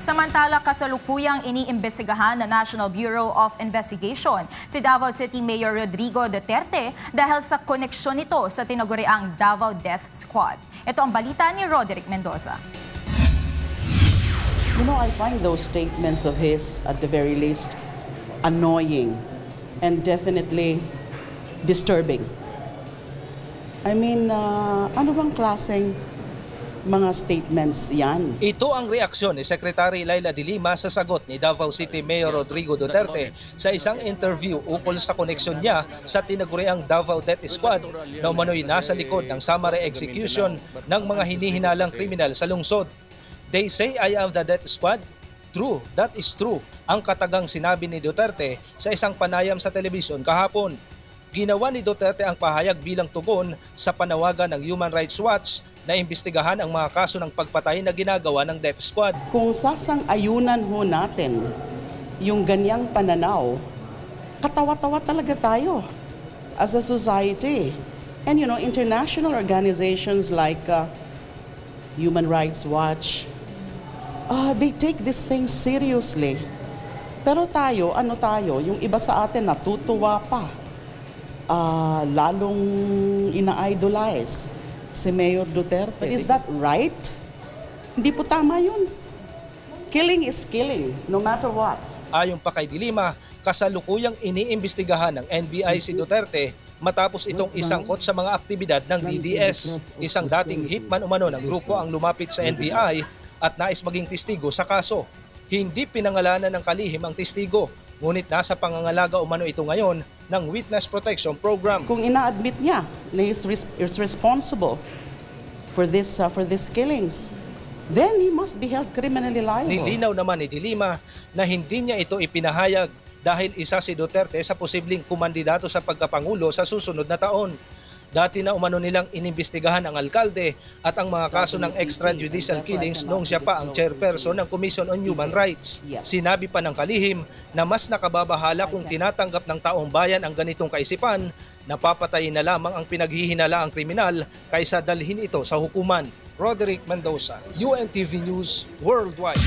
Samantala, kasalukuyang iniimbestigahan ng National Bureau of Investigation si Davao City Mayor Rodrigo Duterte dahil sa koneksyon nito sa tinaguriang Davao Death Squad. Ito ang balita ni Roderick Mendoza. You know, I find those statements of his, at the very least, annoying and definitely disturbing. I mean, ano bang klaseng mga statements yan? Ito ang reaksyon ni Secretary Laila de Lima sa sagot ni Davao City Mayor Rodrigo Duterte sa isang interview ukol sa koneksyon niya sa tinaguriang Davao Death Squad na umano'y nasa likod ng summary execution ng mga hinihinalang kriminal sa lungsod. They say I am the Death Squad. True, that is true, ang katagang sinabi ni Duterte sa isang panayam sa telebisyon kahapon. Ginawa ni Duterte ang pahayag bilang tugon sa panawagan ng Human Rights Watch na imbestigahan ang mga kaso ng pagpatay na ginagawa ng Death Squad. Kung sasang-ayunan ho natin yung ganyang pananaw, katawa-tawa talaga tayo as a society. And you know, international organizations like Human Rights Watch, they take these things seriously. Pero tayo, yung iba sa atin natutuwa pa. Lalong ina-idolize si Mayor Duterte. But is that right? Hindi po tama yun. Killing is killing, no matter what. Ayon pa kay de Lima, kasalukuyang iniimbestigahan ng NBI si Duterte matapos itong isangkot sa mga aktibidad ng DDS. Isang dating hitman umano ng grupo ang lumapit sa NBI at nais maging testigo sa kaso. Hindi pinangalanan ng kalihim ang testigo, ngunit nasa pangangalaga umano ito ngayon ng Witness Protection Program. Kung ina-admit niya na is responsible for these killings, then he must be held criminally liable. Nilinaw naman ni de Lima na hindi niya ito ipinahayag dahil isa si Duterte sa posibleng kumandidato sa pagkapangulo sa susunod na taon. Dati na umano nilang inimbestigahan ang alkalde at ang mga kaso ng extrajudicial killings noong siya pa ang chairperson ng Commission on Human Rights. Sinabi pa ng kalihim na mas nakababahala kung tinatanggap ng taong bayan ang ganitong kaisipan, napapatayin na lamang ang pinaghihinalaang kriminal kaysa dalhin ito sa hukuman. Roderick Mendoza, UNTV News Worldwide.